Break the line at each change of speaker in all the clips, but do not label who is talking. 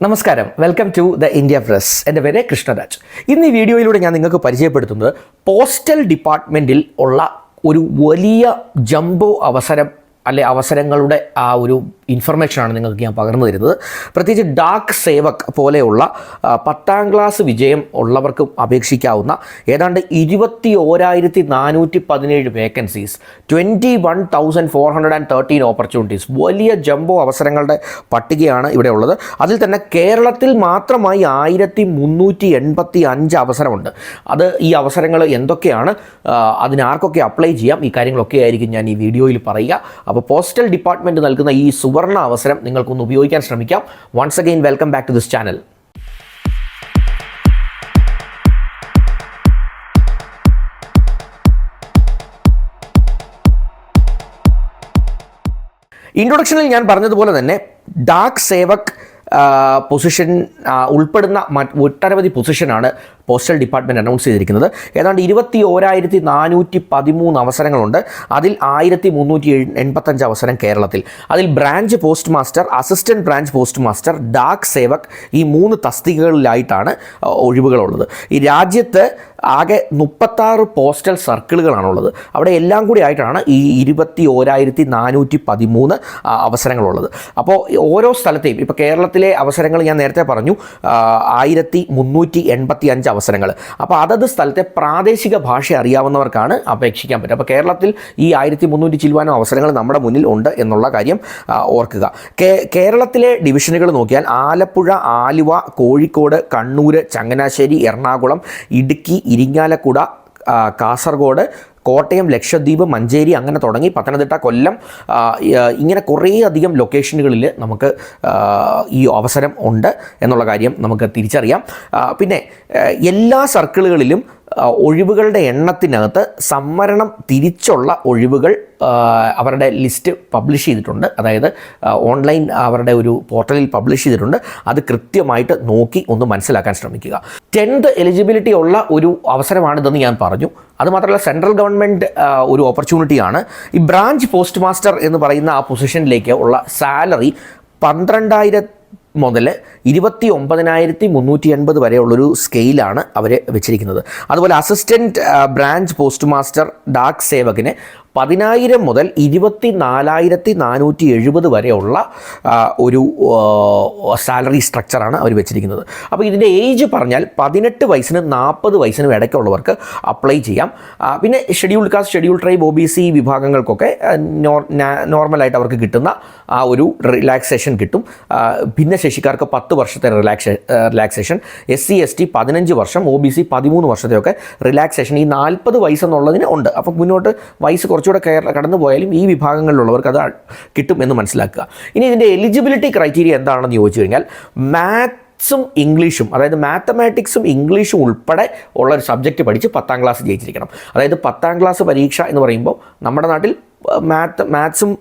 നമസ്കാരം, welcome to the India Press. എൻ്റെ പേര് കൃഷ്ണരാജ്. ഇന്ന് ഈ വീഡിയോയിലൂടെ ഞാൻ നിങ്ങൾക്ക് പരിചയപ്പെടുത്തുന്നത് പോസ്റ്റൽ ഡിപ്പാർട്ട്മെൻറ്റിൽ ഉള്ള ഒരു വലിയ ജംബോ അവസരങ്ങളുടെ ആ ഒരു ഇൻഫർമേഷനാണ് നിങ്ങൾക്ക് ഞാൻ പകർന്നു തരുന്നത്. പ്രത്യേകിച്ച് ഡാക് സേവക് പോലെയുള്ള 10ാം ക്ലാസ് വിജയം ഉള്ളവർക്കും അപേക്ഷിക്കാവുന്ന ഏതാണ്ട് 21,417 വേക്കൻസീസ്, 21,413 ഓപ്പർച്യൂണിറ്റീസ്, വലിയ ജംബോ അവസരങ്ങളുടെ പട്ടികയാണ് ഇവിടെ ഉള്ളത്. അതിൽ തന്നെ കേരളത്തിൽ മാത്രമായി 1,385 അവസരമുണ്ട്. ഈ അവസരങ്ങൾ എന്തൊക്കെയാണ്, അതിനാർക്കൊക്കെ അപ്ലൈ ചെയ്യാം, ഈ കാര്യങ്ങളൊക്കെ ആയിരിക്കും ഞാൻ ഈ വീഡിയോയിൽ പറയുക. അപ്പോൾ പോസ്റ്റൽ ഡിപ്പാർട്ട്മെൻറ്റ് നൽകുന്ന ഈ സുവർണ അവസരം നിങ്ങൾക്കൊന്ന് ഉപയോഗിക്കാൻ ശ്രമിക്കാം. Once again welcome back to this channel. ഇൻട്രൊഡക്ഷനിൽ ഞാൻ പറഞ്ഞതുപോലെ തന്നെ ഡാക് സേവക് പൊസിഷൻ ഉൾപ്പെടുന്ന ഒട്ടനവധി പൊസിഷനാണ് പോസ്റ്റൽ ഡിപ്പാർട്ട്മെൻറ്റ് അനൗൺസ് ചെയ്തിരിക്കുന്നത്. ഏതാണ്ട് 21,413 അവസരങ്ങളുണ്ട്. അതിൽ 1,385 അവസരം കേരളത്തിൽ. അതിൽ branch post master, assistant branch post master, Dak Sevak, ഈ 3 തസ്തികകളിലായിട്ടാണ് ഒഴിവുകളുള്ളത്. ഈ രാജ്യത്ത് ആകെ 36 പോസ്റ്റൽ സർക്കിളുകളാണുള്ളത്. അവിടെ എല്ലാം കൂടി ആയിട്ടാണ് ഈ 21,413 അവസരങ്ങളുള്ളത്. അപ്പോൾ ഓരോ സ്ഥലത്തെയും, ഇപ്പോൾ കേരളത്തിലെ അവസരങ്ങൾ ഞാൻ നേരത്തെ പറഞ്ഞു, 1,385 അവസരങ്ങൾ. അപ്പോൾ അതത് സ്ഥലത്തെ പ്രാദേശിക ഭാഷ അറിയാവുന്നവർക്കാണ് അപേക്ഷിക്കാൻ പറ്റുക. അപ്പോൾ കേരളത്തിൽ ഈ 1,300 ചില്ലുവാനും അവസരങ്ങൾ നമ്മുടെ മുന്നിൽ ഉണ്ട് എന്നുള്ള കാര്യം ഓർക്കുക. കേരളത്തിലെ ഡിവിഷനുകൾ നോക്കിയാൽ ആലപ്പുഴ, ആലുവ, കോഴിക്കോട്, കണ്ണൂർ, ചങ്ങനാശ്ശേരി, എറണാകുളം, ഇടുക്കി, ഇരിങ്ങാലക്കുട, കാസർഗോഡ്, കോട്ടയം, ലക്ഷദ്വീപ്, മഞ്ചേരി, അങ്ങനെ തുടങ്ങി പത്തനംതിട്ട, കൊല്ലം, ഇങ്ങനെ കുറേയധികം ലൊക്കേഷനുകളിൽ നമുക്ക് ഈ അവസരം ഉണ്ട് എന്നുള്ള കാര്യം നമുക്ക് തിരിച്ചറിയാം. പിന്നെ എല്ലാ സർക്കിളുകളിലും ഒഴിവുകളുടെ എണ്ണത്തിനകത്ത് സംവരണം തിരിച്ചുള്ള ഒഴിവുകൾ അവരുടെ ലിസ്റ്റ് പബ്ലിഷ് ചെയ്തിട്ടുണ്ട്. അതായത് ഓൺലൈൻ അവരുടെ ഒരു പോർട്ടലിൽ പബ്ലിഷ് ചെയ്തിട്ടുണ്ട്. അത് കൃത്യമായിട്ട് നോക്കി ഒന്ന് മനസ്സിലാക്കാൻ ശ്രമിക്കുക. 10th എലിജിബിലിറ്റി ഉള്ള ഒരു അവസരമാണിതെന്ന് ഞാൻ പറഞ്ഞു. അതുമാത്രമല്ല, സെൻട്രൽ ഗവൺമെൻറ് ഒരു ഓപ്പർച്യൂണിറ്റിയാണ്. ഈ ബ്രാഞ്ച് പോസ്റ്റ് മാസ്റ്റർ എന്ന് പറയുന്ന ആ പൊസിഷനിലേക്ക് ഉള്ള സാലറി 12,000 മുതൽ 29,380 വരെയുള്ളൊരു സ്കെയിലാണ് അവർ വെച്ചിരിക്കുന്നത്. അതുപോലെ അസിസ്റ്റൻറ്റ് ബ്രാഞ്ച് പോസ്റ്റ് മാസ്റ്റർ ഡാക് സേവകിന് 10,000 മുതൽ 24,470 വരെയുള്ള ഒരു സാലറി സ്ട്രക്ചറാണ് അവർ വെച്ചിരിക്കുന്നത്. അപ്പോൾ ഇതിൻ്റെ ഏജ് പറഞ്ഞാൽ 18 വയസ്സിനും 40 വയസ്സിനും ഇടയ്ക്കുള്ളവർക്ക് അപ്ലൈ ചെയ്യാം. പിന്നെ scheduled caste, scheduled tribe, OBC വിഭാഗങ്ങൾക്കൊക്കെ നോർമലായിട്ട് അവർക്ക് കിട്ടുന്ന ആ ഒരു റിലാക്സേഷൻ കിട്ടും. ഭിന്നശേഷിക്കാർക്ക് 10 വർഷത്തെ റിലാക്സേഷൻ, SC ST 15 വർഷം, OBC 13 വർഷത്തെയൊക്കെ റിലാക്സേഷൻ ഈ 40 വയസ്സെന്നുള്ളതിന് ഉണ്ട്. അപ്പോൾ മുന്നോട്ട് വയസ്സ് കുറച്ചുകൂടെ കടന്നു പോയാലും ഈ വിഭാഗങ്ങളിലുള്ളവർക്ക് അത് കിട്ടും എന്ന് മനസ്സിലാക്കുക. ഇനി ഇതിൻ്റെ എലിജിബിലിറ്റി ക്രൈറ്റീരിയ എന്താണെന്ന് ചോദിച്ചു കഴിഞ്ഞാൽ, മാത്സും ഇംഗ്ലീഷും, അതായത് മാത്തമാറ്റിക്സും ഇംഗ്ലീഷും ഉൾപ്പെടെ ഉള്ളൊരു സബ്ജക്റ്റ് പഠിച്ച് 10ാം ക്ലാസ് ജയിച്ചിരിക്കണം. അതായത് 10ാം ക്ലാസ് പരീക്ഷ എന്ന് പറയുമ്പോൾ നമ്മുടെ നാട്ടിൽ മാത്സും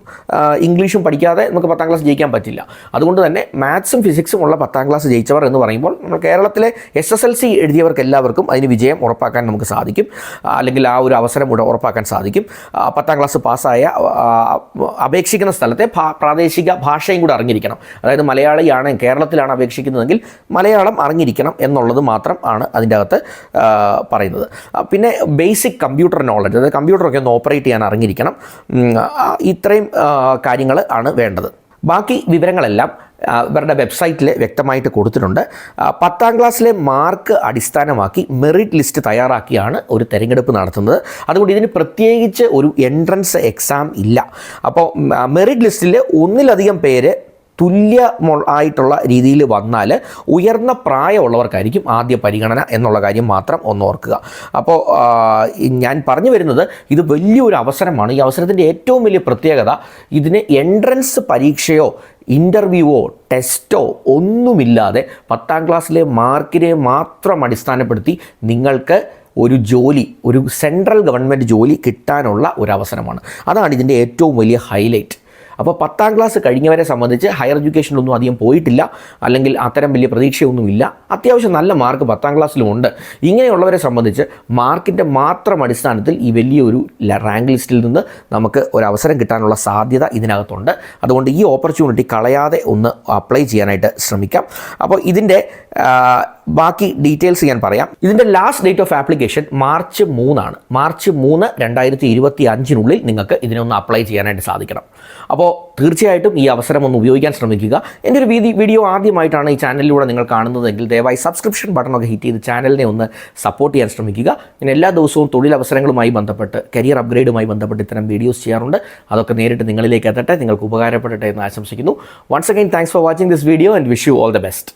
ഇംഗ്ലീഷും പഠിക്കാതെ നമുക്ക് 10ാം ക്ലാസ് ജയിക്കാൻ പറ്റില്ല. അതുകൊണ്ട് തന്നെ മാത്സും ഫിസിക്സും ഉള്ള 10ാം ക്ലാസ് ജയിച്ചവർ എന്ന് പറയുമ്പോൾ നമ്മൾ കേരളത്തിലെ SSLC എഴുതിയവർക്ക് എല്ലാവർക്കും അതിന് വിജയം ഉറപ്പാക്കാൻ നമുക്ക് സാധിക്കും, അല്ലെങ്കിൽ ആ ഒരു അവസരം ഉറപ്പാക്കാൻ സാധിക്കും. 10ാം ക്ലാസ് പാസ്സായ അപേക്ഷിക്കുന്ന സ്ഥലത്തെ പ്രാദേശിക ഭാഷയും കൂടെ അറിഞ്ഞിരിക്കണം. അതായത് മലയാളിയാണ്, കേരളത്തിലാണ് അപേക്ഷിക്കുന്നതെങ്കിൽ മലയാളം അറിഞ്ഞിരിക്കണം എന്നുള്ളത് മാത്രം ആണ് അതിൻ്റെ അകത്ത് പറയുന്നത്. പിന്നെ ബേസിക് കമ്പ്യൂട്ടർ നോളജ്, അതായത് കമ്പ്യൂട്ടറൊക്കെ ഒന്ന് ഓപ്പറേറ്റ് ചെയ്യാൻ അറിഞ്ഞിരിക്കണം. ഇത്രയും കാര്യങ്ങൾ ആണ് വേണ്ടത്. ബാക്കി വിവരങ്ങളെല്ലാം ഇവരുടെ വെബ്സൈറ്റിൽ വ്യക്തമായിട്ട് കൊടുത്തിട്ടുണ്ട്. 10ാം ക്ലാസ്സിലെ മാർക്ക് അടിസ്ഥാനമാക്കി മെറിറ്റ് ലിസ്റ്റ് തയ്യാറാക്കിയാണ് ഒരു തിരഞ്ഞെടുപ്പ് നടത്തുന്നത്. അതുകൊണ്ട് ഇതിന് പ്രത്യേകിച്ച് ഒരു എൻട്രൻസ് എക്സാം ഇല്ല. അപ്പോൾ മെറിറ്റ് ലിസ്റ്റിൽ ഒന്നിലധികം പേര് ആയിട്ടുള്ള രീതിയിൽ വന്നാൽ ഉയർന്ന പ്രായമുള്ളവർക്കായിരിക്കും ആദ്യ പരിഗണന എന്നുള്ള കാര്യം മാത്രം ഒന്ന് ഓർക്കുക. അപ്പോൾ ഞാൻ പറഞ്ഞു വരുന്നത്, ഇത് വലിയൊരു അവസരമാണ്. ഈ അവസരത്തിൻ്റെ ഏറ്റവും വലിയ പ്രത്യേകത, ഇതിന് എൻട്രൻസ് പരീക്ഷയോ ഇൻ്റർവ്യൂവോ ടെസ്റ്റോ ഒന്നുമില്ലാതെ 10ാം ക്ലാസ്സിലെ മാർക്കിനെ മാത്രം അടിസ്ഥാനപ്പെടുത്തി നിങ്ങൾക്ക് ഒരു ജോലി, ഒരു സെൻട്രൽ ഗവൺമെൻറ് ജോലി കിട്ടാനുള്ള ഒരു അവസരമാണ്. അതാണ് ഇതിൻ്റെ ഏറ്റവും വലിയ ഹൈലൈറ്റ്. അപ്പോൾ 10ാം ക്ലാസ് കഴിഞ്ഞവരെ സംബന്ധിച്ച് ഹയർ എഡ്യൂക്കേഷനിലൊന്നും അധികം പോയിട്ടില്ല, അല്ലെങ്കിൽ അത്തരം വലിയ പ്രതീക്ഷയൊന്നുമില്ല, അത്യാവശ്യം നല്ല മാർക്ക് 10ാം ക്ലാസ്സിലുമുണ്ട്. ഇങ്ങനെയുള്ളവരെ സംബന്ധിച്ച് മാർക്കിൻ്റെ മാത്രം അടിസ്ഥാനത്തിൽ ഈ വലിയൊരു റാങ്ക് ലിസ്റ്റിൽ നിന്ന് നമുക്ക് ഒരു അവസരം കിട്ടാനുള്ള സാധ്യത ഇതിനകത്തുണ്ട്. അതുകൊണ്ട് ഈ ഓപ്പർച്യൂണിറ്റി കളയാതെ ഒന്ന് അപ്ലൈ ചെയ്യാനായിട്ട് ശ്രമിക്കാം. അപ്പോൾ ഇതിൻ്റെ ബാക്കി ഡീറ്റെയിൽസ് ഞാൻ പറയാം. ഇതിൻ്റെ last date of application March 3 March 3, 2025 നിങ്ങൾക്ക് ഇതിനൊന്ന് അപ്ലൈ ചെയ്യാനായിട്ട് സാധിക്കണം. അപ്പോൾ തീർച്ചയായിട്ടും ഈ അവസരം ഒന്ന് ഉപയോഗിക്കാൻ ശ്രമിക്കുക. എൻ്റെ ഒരു വീഡിയോ ആദ്യമായിട്ടാണ് ഈ ചാനലിലൂടെ നിങ്ങൾ കാണുന്നതെങ്കിൽ ദയവായി സബ്സ്ക്രിപ്ഷൻ ബട്ടണൊക്കെ ഹിറ്റ് ചെയ്ത് ചാനലിനെ ഒന്ന് സപ്പോർട്ട് ചെയ്യാൻ ശ്രമിക്കുക. ഞാൻ എല്ലാ ദിവസവും തൊഴിലവസരങ്ങളുമായി ബന്ധപ്പെട്ട്, കരിയർ അപ്ഗ്രേഡുമായി ബന്ധപ്പെട്ട് ഇത്തരം വീഡിയോസ് ചെയ്യാറുണ്ട്. അതൊക്കെ നേരിട്ട് നിങ്ങളിലേക്ക് എത്തട്ടെ, നിങ്ങൾക്ക് ഉപകാരപ്പെടട്ടെ എന്ന് ആശംസിക്കുന്നു. Once again thanks for watching this video and wish you all the best.